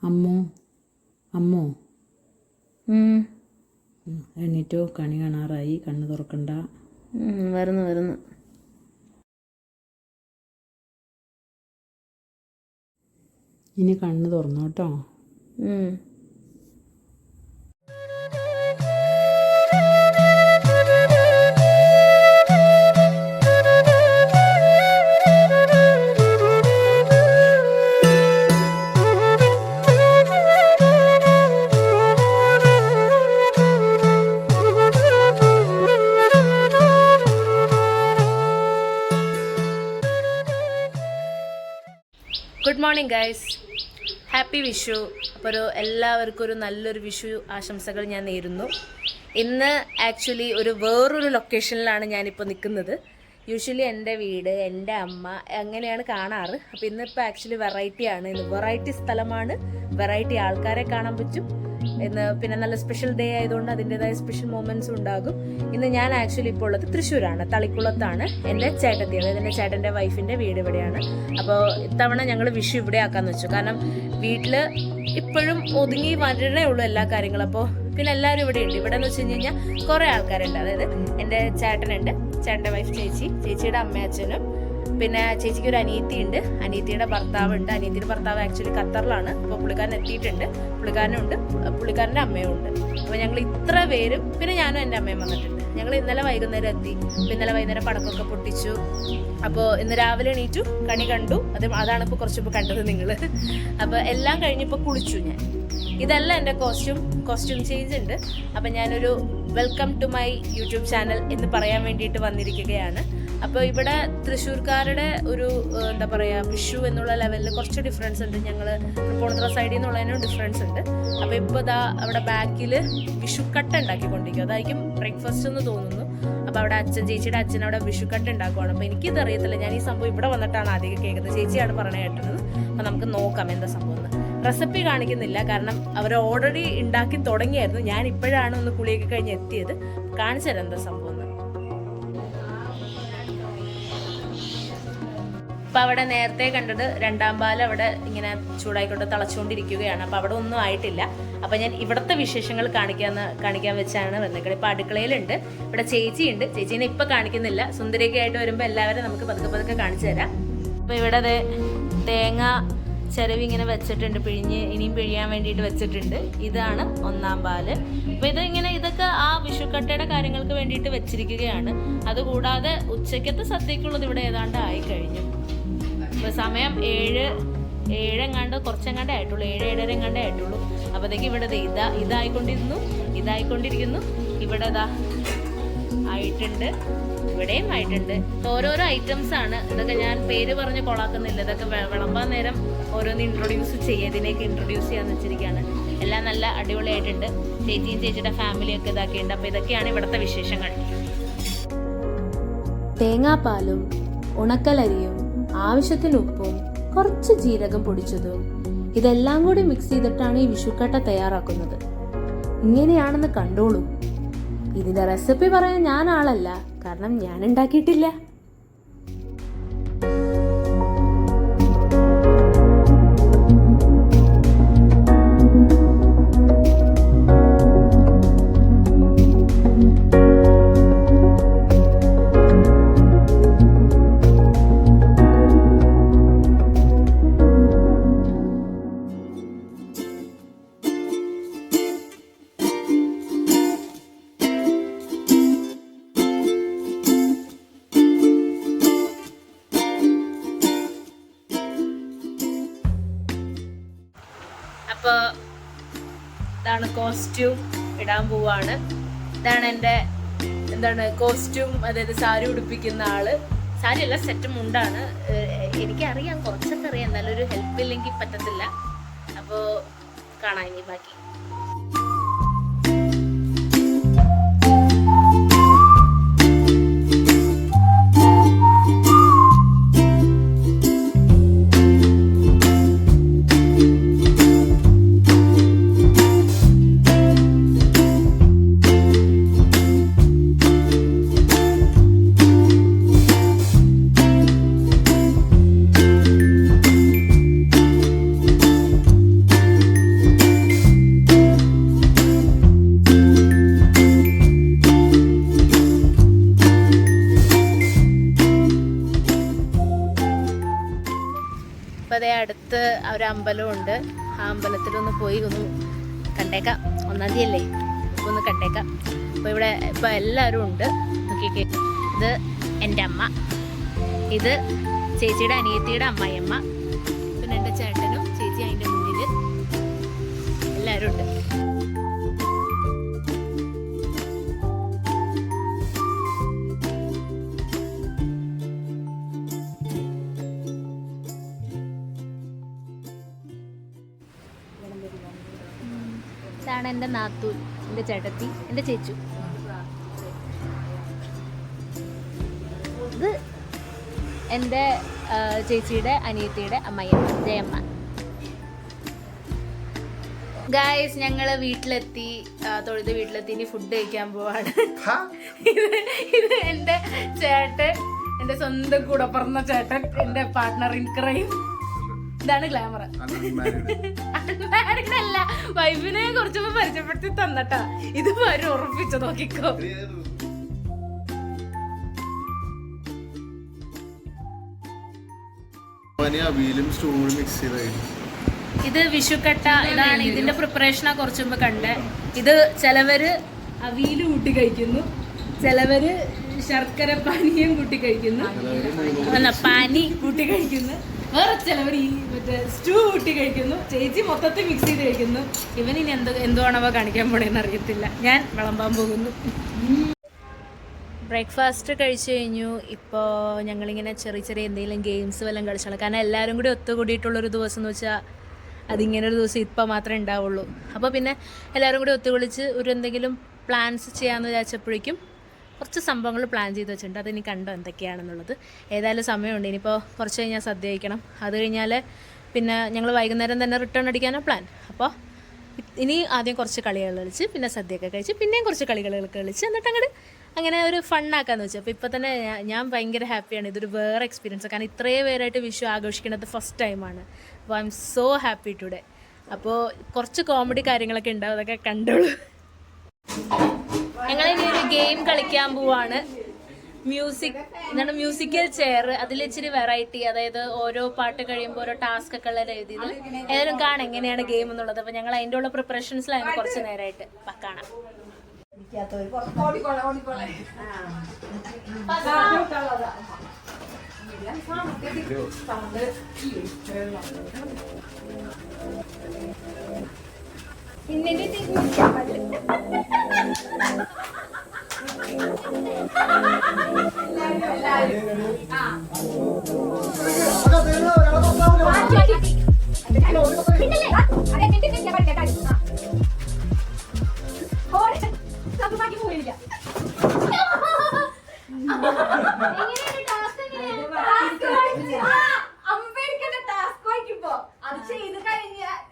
അമ്മോ അമ്മോ എണീറ്റോ? കണി കാണാറായി, കണ്ണ് തുറക്കണ്ട. വരുന്നു. ഇനി കണ്ണ് തുറന്നു കേട്ടോ. Good morning guys, happy Vishu. അപ്പോൾ എല്ലാവർക്കും ഒരു നല്ലൊരു വിഷു ആശംസകൾ ഞാൻ നേരുന്നു. ഇന്ന് ആക്ച്വലി വേറൊരു ലൊക്കേഷനിലാണ് ഞാനിപ്പോൾ നിൽക്കുന്നത്. യൂഷ്വലി എൻ്റെ വീട്, എൻ്റെ അമ്മ അങ്ങനെയാണ് കാണാറ്. അപ്പോൾ ഇന്നിപ്പോൾ ആക്ച്വലി വെറൈറ്റിയാണ്. ഇന്ന് വെറൈറ്റി സ്ഥലമാണ്, വെറൈറ്റി ആൾക്കാരെ കാണാൻ പറ്റും ഇന്ന്. പിന്നെ നല്ല സ്പെഷ്യൽ ഡേ ആയതുകൊണ്ട് അതിൻ്റെതായ സ്പെഷ്യൽ മൊമെൻറ്റ്സ് ഉണ്ടാകും. ഇന്ന് ഞാൻ ആക്ച്വലി ഇപ്പോൾ ഉള്ളത് തൃശ്ശൂരാണ്, തളിക്കുളത്താണ്. എൻ്റെ ചേട്ടത്തി, അതായത് എൻ്റെ ചേട്ടൻ്റെ വൈഫിൻ്റെ വീട് ഇവിടെയാണ്. അപ്പോൾ ഇത്തവണ ഞങ്ങൾ വിഷു ഇവിടെ ആക്കാമെന്ന് വെച്ചു. കാരണം വീട്ടിൽ ഇപ്പോഴും ഒതുങ്ങി വരണേ ഉള്ളൂ എല്ലാ കാര്യങ്ങളും. അപ്പോൾ പിന്നെ എല്ലാവരും ഇവിടെ ഉണ്ട്. ഇവിടെ എന്ന് വെച്ച് കഴിഞ്ഞ് കഴിഞ്ഞാൽ കുറേ ആൾക്കാരുണ്ട്. അതായത് എൻ്റെ ചേട്ടനുണ്ട്, ചേട്ടൻ്റെ വൈഫ് ചേച്ചി, ചേച്ചിയുടെ അമ്മയച്ഛനും, പിന്നെ ചേച്ചിക്ക് ഒരു അനിയത്തി ഉണ്ട്, അനിയത്തിയുടെ ഭർത്താവുണ്ട്. അനിയത്തിയുടെ ഭർത്താവ് ആക്ച്വലി ഖത്തറിലാണ്. അപ്പോൾ പുള്ളിക്കാരൻ എത്തിയിട്ടുണ്ട്, പുള്ളിക്കാരനുണ്ട്, പുള്ളിക്കാരൻ്റെ അമ്മയും ഉണ്ട്. അപ്പോൾ ഞങ്ങൾ ഇത്ര പേരും, പിന്നെ ഞാനും എൻ്റെ അമ്മയും വന്നിട്ടുണ്ട്. ഞങ്ങൾ ഇന്നലെ വൈകുന്നേരം എത്തി. ഇന്നലെ വൈകുന്നേരം പടക്കമൊക്കെ പൊട്ടിച്ചു. അപ്പോൾ ഇന്ന് രാവിലെ എണീറ്റു, കണി കണ്ടു. അതാണ് ഇപ്പോൾ കുറച്ചിപ്പോൾ കണ്ടത് നിങ്ങൾ. അപ്പോൾ എല്ലാം കഴിഞ്ഞപ്പോൾ കുളിച്ചു ഞാൻ. ഇതല്ല എൻ്റെ കോസ്റ്റ്യൂം ചേഞ്ച് ഉണ്ട്. അപ്പം ഞാനൊരു welcome to my YouTube channel എന്ന് പറയാൻ വേണ്ടിയിട്ട് വന്നിരിക്കുകയാണ്. അപ്പോൾ ഇവിടെ തൃശ്ശൂർക്കാരുടെ എന്താ പറയുക, വിഷു എന്നുള്ള ലെവലിൽ കുറച്ച് ഡിഫറൻസ് ഉണ്ട്. ഞങ്ങൾ തൃപ്പൂണിത്തുറ സൈഡിൽ നിന്നുള്ളതിനും ഡിഫറൻസ് ഉണ്ട്. അപ്പോൾ ഇപ്പോൾ ഇതാ അവിടെ ബാക്കിൽ വിഷുക്കട്ട ഉണ്ടാക്കിക്കൊണ്ടിരിക്കും. അതായിരിക്കും ബ്രേക്ക്ഫാസ്റ്റ് എന്ന് തോന്നുന്നു. അപ്പോൾ അവിടെ ചേച്ചിയുടെ അച്ഛൻ അവിടെ വിഷുക്കട്ട ഉണ്ടാക്കുവാണ്. അപ്പോൾ എനിക്കിത് അറിയത്തില്ല, ഞാൻ ഈ സംഭവം ഇവിടെ വന്നിട്ടാണ് ആദ്യം കേൾക്കുന്നത്. ചേച്ചിയാണ് പറഞ്ഞു കേട്ടത്. അപ്പോൾ നമുക്ക് നോക്കാം എന്താ സംഭവം എന്ന്. റെസിപ്പി കാണിക്കുന്നില്ല, കാരണം അവർ ഓൾറെഡി ഉണ്ടാക്കി തുടങ്ങിയായിരുന്നു. ഞാൻ ഇപ്പോഴാണ് ഒന്ന് കുളിയൊക്കെ കഴിഞ്ഞ് എത്തിയത്. കാണിച്ചു തരാം എന്താ സംഭവം. അപ്പം അവിടെ നേരത്തെ കണ്ടത് രണ്ടാം പാൽ അവിടെ ഇങ്ങനെ ചൂടായിക്കൊണ്ട് തിളച്ചുകൊണ്ടിരിക്കുകയാണ്. അപ്പം അവിടെ ഒന്നും ആയിട്ടില്ല. അപ്പം ഞാൻ ഇവിടുത്തെ വിശേഷങ്ങൾ കാണിക്കാൻ വെച്ചാണ് വന്നേക്കുന്നത്. ഇപ്പം അടുക്കളയിലുണ്ട്, ഇവിടെ ചേച്ചിയുണ്ട്. ചേച്ചീനെ ഇപ്പം കാണിക്കുന്നില്ല. സുന്ദരിയൊക്കെ ആയിട്ട് വരുമ്പോൾ എല്ലാവരും നമുക്ക് പതുക്കെ കാണിച്ചു തരാം. അപ്പം ഇവിടെ തേങ്ങ ചിരവി ഇങ്ങനെ വെച്ചിട്ടുണ്ട്, ഇനിയും പിഴിയാൻ വേണ്ടിയിട്ട് വെച്ചിട്ടുണ്ട്. ഇതാണ് ഒന്നാം പാല്. അപ്പോൾ ഇതൊക്കെ ആ വിഷുക്കട്ടയുടെ കാര്യങ്ങൾക്ക് വേണ്ടിയിട്ട് വെച്ചിരിക്കുകയാണ്. അതുകൂടാതെ ഉച്ചയ്ക്കത്തെ സദ്യക്കുള്ളത് ഇവിടെ ഏതാണ്ട് ആയിക്കഴിഞ്ഞു. ഇപ്പോൾ സമയം 7 കുറച്ചെങ്ങാണ്ടേ ആയിട്ടുള്ളൂ, 7-7:30 എങ്ങാണ്ടേ ആയിട്ടുള്ളൂ. അപ്പോഴത്തേക്ക് ഇവിടെ ഇതായിക്കൊണ്ടിരിക്കുന്നു. ഇവിടെ ആയിട്ടുണ്ട്, ഇവിടെയും ആയിട്ടുണ്ട്. ഓരോരോ ഐറ്റംസ് ആണ് ഇതൊക്കെ. ഞാൻ പേര് പറഞ്ഞ് കൊളാക്കുന്നില്ല. ഇതൊക്കെ വിളമ്പാൻ നേരം ഓരോന്ന് ഇൻട്രൊഡ്യൂസ് ഇതിലേക്ക് ഇൻട്രൊഡ്യൂസ് ചെയ്യാന്ന് വെച്ചിരിക്കുകയാണ്. എല്ലാം നല്ല അടിപൊളിയായിട്ടുണ്ട്. ചേച്ചിയും ചേച്ചിയുടെ ഫാമിലിയൊക്കെ ഇതാക്കിയിട്ടുണ്ട്. അപ്പോൾ ഇതൊക്കെയാണ് ഇവിടുത്തെ വിശേഷങ്ങൾ. തേങ്ങാപ്പാലും ഉണക്കലരിയും ആവശ്യത്തിന് ഉപ്പും കുറച്ച് ജീരകം പൊടിച്ചതും ഇതെല്ലാം കൂടി മിക്സ് ചെയ്തിട്ടാണ് ഈ വിഷുക്കട്ട തയ്യാറാക്കുന്നത്. ഇങ്ങനെയാണെന്ന് കണ്ടോളൂ. ഇതിന്റെ റെസിപ്പി പറയാൻ ഞാൻ ആളല്ല, കാരണം ഞാൻ ഉണ്ടാക്കിയിട്ടില്ല. അപ്പോൾ ഇതാണ് കോസ്റ്റ്യൂം, ഇടാൻ പോവാണ്. ഇതാണ് എൻ്റെ കോസ്റ്റ്യൂം, അതായത് സാരി ഉടുപ്പിക്കുന്ന ആള്. സാരി അല്ല, സെറ്റ് മുണ്ടാണ്. എനിക്കറിയാം, കുറച്ചൊക്കെ അറിയാം, എന്നാലും ഒരു ഹെൽപ്പ് ഇല്ലെങ്കിൽ പറ്റത്തില്ല. അപ്പോൾ കാണാം ഇനി ബാക്കി. ഒരു അമ്പലമുണ്ട്. ആ അമ്പലത്തിലൊന്ന് പോയി ഒന്ന് കണ്ടേക്കാം. 1-ാം തീയതിയല്ലേ, ഒന്ന് കണ്ടേക്കാം. അപ്പോൾ ഇവിടെ ഇപ്പോൾ എല്ലാവരും ഉണ്ട്. നോക്കിക്കേ, ഇത് എൻ്റെ അമ്മ, ഇത് ചേച്ചിയുടെ അനിയത്തിയുടെ അമ്മായിയമ്മ, പിന്നെ എൻ്റെ ചേട്ടനും ചേച്ചി അതിൻ്റെ മുന്നിൽ എല്ലാവരും ഉണ്ട്. ഇതാണ് എൻ്റെ നാത്തൂൻ, എൻ്റെ ചേട്ടത്തി, എൻ്റെ ചേച്ചു. ഇത് എൻ്റെ ചേച്ചിയുടെ അനിയത്തിയുടെ അമ്മയമ്മ ജയമ്മ. ഗായ്സ്, ഞങ്ങൾ വീട്ടിലെത്തി, തൊഴുത് വീട്ടിലെത്തി. ഇനി ഫുഡ് കഴിക്കാൻ പോവാണ്. ഇത് എൻ്റെ ചേട്ടൻ, എൻ്റെ സ്വന്തം കൂടെ പറഞ്ഞ ചേട്ടൻ, എൻ്റെ പാർട്ട്ണർ ഇൻ ക്രൈം. ഇതാണ് ഗ്ലാമർ. അല്ല, വൈഫിനെ കുറച്ചപ്പോ പരിചയപ്പെടുത്തി തന്നട്ടാ. ഇത് വരും ഉറപ്പിച്ചു, നോക്കിക്കോ. ഇത് വിഷുക്കട്ട. ഇതാണ് ഇതിന്റെ പ്രിപ്പറേഷനാ കുറച്ച് മുമ്പ് കണ്ടേ. ഇത് ചിലവര് അവിയല് കൂട്ടി കഴിക്കുന്നു, ചിലവര് ശർക്കര പാനിയും കൂട്ടി കഴിക്കുന്നു, അല്ല പാനി കൂട്ടി കഴിക്കുന്നു, വേറെ ചിലവർ ഈ മറ്റേ സ്റ്റൂ കൂട്ടി കഴിക്കുന്നു. ചേച്ചി മൊത്തത്തിൽ മിക്സ് ചെയ്ത് കഴിക്കുന്നു. ഇവൻ ഇനി എന്തുവാണവ കാണിക്കാൻ പോണേന്ന് അറിയത്തില്ല. ഞാൻ വിളമ്പാൻ പോകുന്നു. ബ്രേക്ക്ഫാസ്റ്റ് കഴിച്ചു കഴിഞ്ഞു. ഇപ്പോൾ ഞങ്ങളിങ്ങനെ ചെറിയ ചെറിയ എന്തെങ്കിലും ഗെയിംസ് വല്ലതും കളിച്ചാണ്. കാരണം എല്ലാവരും കൂടി ഒത്തുകൂടിയിട്ടുള്ളൊരു ദിവസം എന്ന് വെച്ചാൽ അതിങ്ങനെ ഒരു ദിവസം ഇപ്പം മാത്രമേ ഉണ്ടാവുള്ളൂ. അപ്പോൾ പിന്നെ എല്ലാവരും കൂടി ഒത്തുകളിച്ച് ഒരു എന്തെങ്കിലും പ്ലാൻസ് ചെയ്യാമെന്ന് വിചാരിച്ചപ്പോഴേക്കും കുറച്ച് സംഭവങ്ങൾ പ്ലാൻ ചെയ്ത് വെച്ചിട്ടുണ്ട്. അതിനി കണ്ടോ എന്തൊക്കെയാണെന്നുള്ളത്. ഏതായാലും സമയമുണ്ട്. ഇനിയിപ്പോൾ കുറച്ച് കഴിഞ്ഞാൽ സദ്യ കഴിക്കണം. അത് കഴിഞ്ഞാൽ പിന്നെ ഞങ്ങൾ വൈകുന്നേരം തന്നെ റിട്ടേൺ അടിക്കാനാണ് പ്ലാൻ. അപ്പോൾ ഇനി ആദ്യം കുറച്ച് കളികൾ കളിച്ച് പിന്നെ സദ്യയൊക്കെ കഴിച്ച് പിന്നെയും കുറച്ച് കളികളൊക്കെ കളിച്ച് എന്നിട്ട് അങ്ങനെ ഒരു ഫണ്ണാക്കാന്ന് വെച്ചാൽ. അപ്പോൾ ഇപ്പോൾ തന്നെ ഞാൻ ഭയങ്കര ഹാപ്പിയാണ്. ഇതൊരു വേറെ എക്സ്പീരിയൻസ്. കാരണം ഇത്രയും പേരായിട്ട് വിഷു ആഘോഷിക്കുന്നത് ഫസ്റ്റ് ടൈമാണ്. അപ്പോൾ I M so happy today. അപ്പോൾ കുറച്ച് കോമഡി കാര്യങ്ങളൊക്കെ ഉണ്ടാവും, അതൊക്കെ കണ്ടോളൂ. ഞങ്ങളിനി ഒരു ഗെയിം കളിക്കാൻ പോവാണ്. Musical chair. അതിൽ ഇച്ചിരി വെറൈറ്റി, അതായത് ഓരോ പാട്ട് കഴിയുമ്പോൾ ഓരോ ടാസ്ക് ഒക്കെ ഉള്ള രീതിയിൽ ഏതായാലും കാണാം എങ്ങനെയാണ് ഗെയിം എന്നുള്ളത്. അപ്പോൾ ഞങ്ങൾ അതിൻ്റെ ഉള്ള പ്രിപ്പറേഷൻസിലായിരുന്നു കുറച്ച് നേരമായിട്ട്. കാണാം.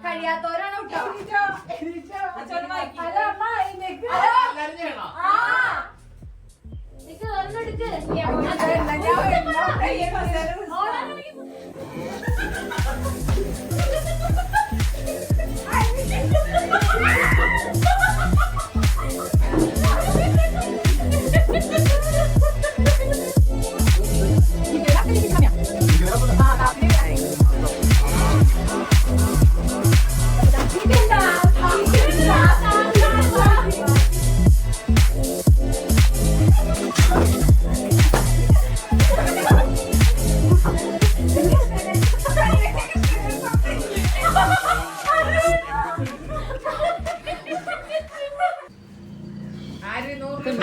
കഴിയാത്തവരാണ്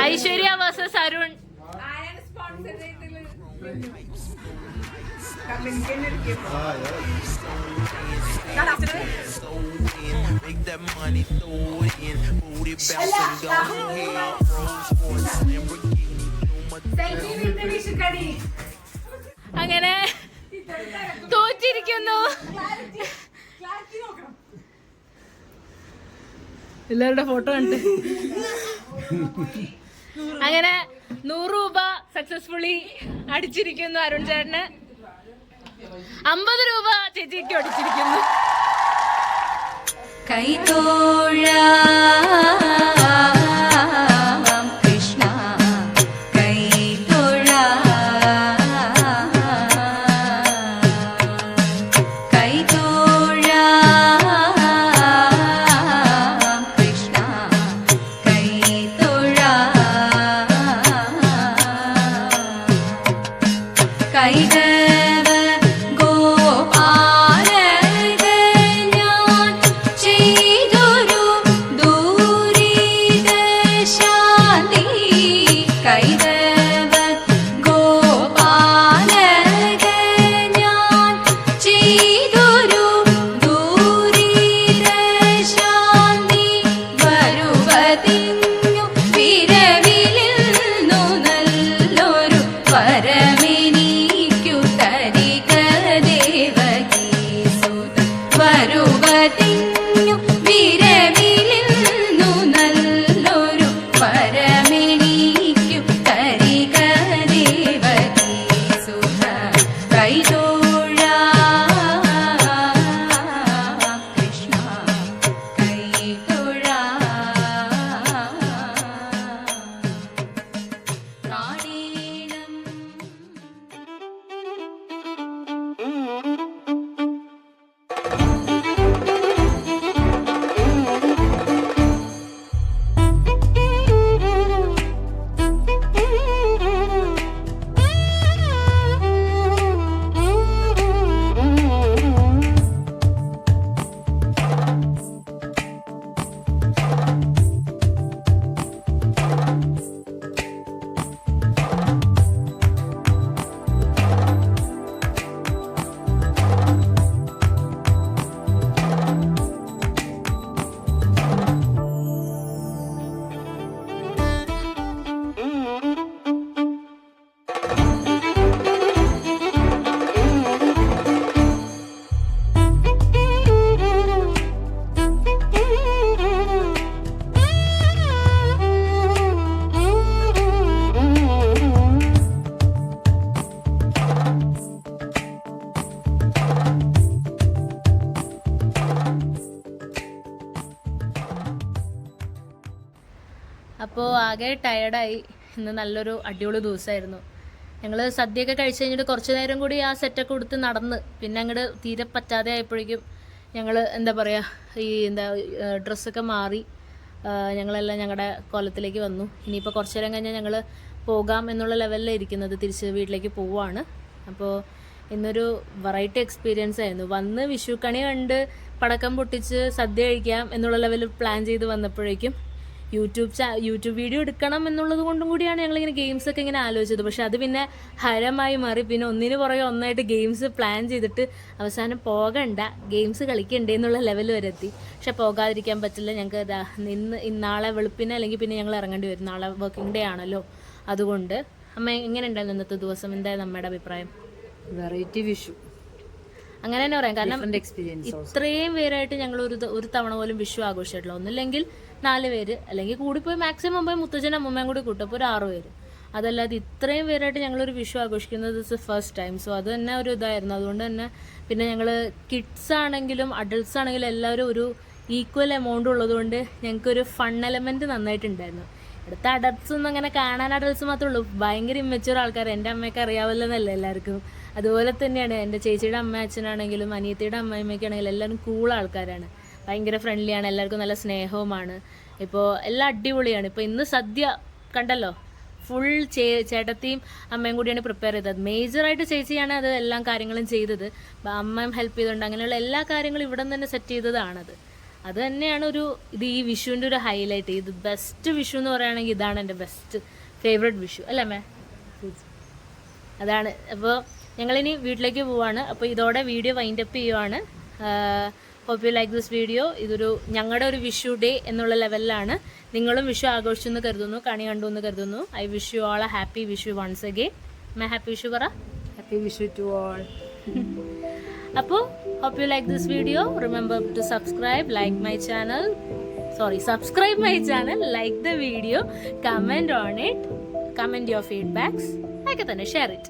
ഐശ്വര്യ വേഴ്സസ് അരുൺ. അങ്ങനെ തോറ്റിരിക്കുന്നു. എല്ലാവരുടെ ഫോട്ടോ ഉണ്ട്. അങ്ങനെ 100 രൂപ സക്സസ്ഫുള്ളി അടിച്ചിരിക്കുന്നു അരുൺ ചേട്ടന്. 50 രൂപ ചേച്ചിക്ക് അടിച്ചിരിക്കുന്നു. കൈതോഴ കൃഷ്ണ കൈതോഴ കൈതോഴ അപ്പോൾ ആകെ ടയർഡായി. ഇന്ന് നല്ലൊരു അടിപൊളി ദിവസമായിരുന്നു. ഞങ്ങൾ സദ്യയൊക്കെ കഴിച്ച് കഴിഞ്ഞിട്ട് കുറച്ച് നേരം കൂടി ആ സെറ്റൊക്കെ കൊടുത്ത് നടന്ന് പിന്നെ അങ്ങോട്ട് തീരെ പറ്റാതെ ആയപ്പോഴേക്കും ഞങ്ങൾ എന്താ പറയുക ഡ്രസ്സൊക്കെ മാറി ഞങ്ങളെല്ലാം ഞങ്ങളുടെ കോലത്തിലേക്ക് വന്നു. ഇനിയിപ്പോൾ കുറച്ച് നേരം കഴിഞ്ഞാൽ ഞങ്ങൾ പോകാം എന്നുള്ള ലെവലിലാണ് ഇരിക്കുന്നത്. തിരിച്ച് വീട്ടിലേക്ക് പോവുകയാണ്. അപ്പോൾ ഇന്നൊരു വെറൈറ്റി എക്സ്പീരിയൻസ് ആയിരുന്നു. വന്ന് വിഷുക്കണി കണ്ട് പടക്കം പൊട്ടിച്ച് സദ്യ കഴിക്കാം എന്നുള്ള ലെവലിൽ പ്ലാൻ ചെയ്ത് വന്നപ്പോഴേക്കും യൂട്യൂബ് വീഡിയോ എടുക്കണം എന്നുള്ളത് കൊണ്ടും കൂടിയാണ് ഞങ്ങളിങ്ങനെ ഗെയിംസൊക്കെ ഇങ്ങനെ ആലോചിച്ചത്. പക്ഷെ അത് പിന്നെ ഹരമായി മാറി. പിന്നെ ഒന്നിന് പുറകെ ഒന്നായിട്ട് ഗെയിംസ് പ്ലാൻ ചെയ്തിട്ട് അവസാനം പോകണ്ട, ഗെയിംസ് കളിക്കണ്ടേ എന്നുള്ള ലെവൽ വരെ എത്തി. പക്ഷെ പോകാതിരിക്കാൻ പറ്റില്ല. ഞങ്ങൾക്ക് നാളെ വെളുപ്പിന് അല്ലെങ്കിൽ പിന്നെ ഞങ്ങൾ ഇറങ്ങേണ്ടി വരും. നാളെ വർക്കിംഗ് ഡേ ആണല്ലോ. അതുകൊണ്ട് അമ്മ എങ്ങനെ ഉണ്ടായിരുന്നു ഇന്നത്തെ ദിവസം? എന്തായിരുന്നു അമ്മയുടെ അഭിപ്രായം? വെറൈറ്റി വിഷു അങ്ങനെ തന്നെ പറയാം. കാരണം എക്സ്പീരിയൻസ്. ഇത്രയും പേരായിട്ട് ഞങ്ങൾ ഒരു തവണ പോലും വിഷു ആഘോഷിച്ചിട്ടില്ല. ഒന്നില്ലെങ്കിൽ 4 പേര്, അല്ലെങ്കിൽ കൂടിപ്പോയി മാക്സിമം പോയി മുത്തച്ഛനും അമ്മമ്മയും കൂടി കൂട്ടും, അപ്പോൾ ഒരു 6 പേര്. അതല്ലാതെ ഇത്രയും പേരായിട്ട് ഞങ്ങളൊരു വിഷു ആഘോഷിക്കുന്നത് ഇറ്റ്സ് ഫസ്റ്റ് ടൈം. സോ അത് തന്നെ ഒരു ഇതായിരുന്നു. അതുകൊണ്ട് തന്നെ പിന്നെ ഞങ്ങൾ കിഡ്സ് ആണെങ്കിലും അഡൾട്ട്സ് ആണെങ്കിലും എല്ലാവരും ഒരു ഈക്വൽ എമൗണ്ട് ഉള്ളതുകൊണ്ട് ഞങ്ങൾക്കൊരു ഫൺ എലമെൻറ്റ് നന്നായിട്ടുണ്ടായിരുന്നു. ഇവിടുത്തെ അഡൾട്ട്സ് ഒന്നും അങ്ങനെ കാണാൻ അഡൾട്ട്സ് മാത്രമേ ഉള്ളൂ. ഭയങ്കര ഇമ്മച്യൂർ ആൾക്കാർ. എൻ്റെ അമ്മയൊക്കെ അറിയാവല്ലോ എന്നല്ല എല്ലാവർക്കും. അതുപോലെ തന്നെയാണ് എൻ്റെ ചേച്ചിയുടെ അമ്മ അച്ഛനാണെങ്കിലും അനിയത്തിയുടെ അമ്മയമ്മയ്ക്കാണെങ്കിലും എല്ലാവരും കൂൾ ആൾക്കാരാണ്. ഭയങ്കര ഫ്രണ്ട്ലിയാണ്. എല്ലാവർക്കും നല്ല സ്നേഹവുമാണ്. ഇപ്പോൾ എല്ലാം അടിപൊളിയാണ്. ഇപ്പോൾ ഇന്ന് സദ്യ കണ്ടല്ലോ, ഫുൾ ചേട്ടത്തിയും അമ്മയും കൂടിയാണ് പ്രിപ്പയർ ചെയ്തത്. മേജറായിട്ട് ചേച്ചിയാണ് അത് എല്ലാ കാര്യങ്ങളും ചെയ്തത്. അമ്മയും ഹെൽപ്പ് ചെയ്തിട്ടുണ്ട്. അങ്ങനെയുള്ള എല്ലാ കാര്യങ്ങളും ഇവിടെ നിന്ന് തന്നെ സെറ്റ് ചെയ്തതാണത്. അത് തന്നെയാണ് ഈ വിഷുവിൻ്റെ ഒരു ഹൈലൈറ്റ്. ഇത് ബെസ്റ്റ് വിഷു എന്ന് പറയുകയാണെങ്കിൽ ഇതാണ് എൻ്റെ ബെസ്റ്റ് ഫേവറേറ്റ് വിഷു അല്ലേ അമ്മേ? അതാണ്. അപ്പോൾ ഞങ്ങളിനി വീട്ടിലേക്ക് പോവാണ്. അപ്പോൾ ഇതോടെ വീഡിയോ വൈൻഡപ്പ് ചെയ്യുവാണ്. Hope you like this video. ഇതൊരു ഞങ്ങളുടെ ഒരു വിഷു ഡേ എന്നുള്ള ലെവലിലാണ്. നിങ്ങളും വിഷു ആഘോഷിച്ചു എന്ന് കരുതുന്നു, കണി കണ്ടു എന്ന് കരുതുന്നു. I wish you all a happy Vishu once again. My happy Vishu പറ. Happy Vishu to all. അപ്പോൾ hope you like this video. Remember to subscribe my channel, like the video, comment on it, comment your feedbacks, like it and share it.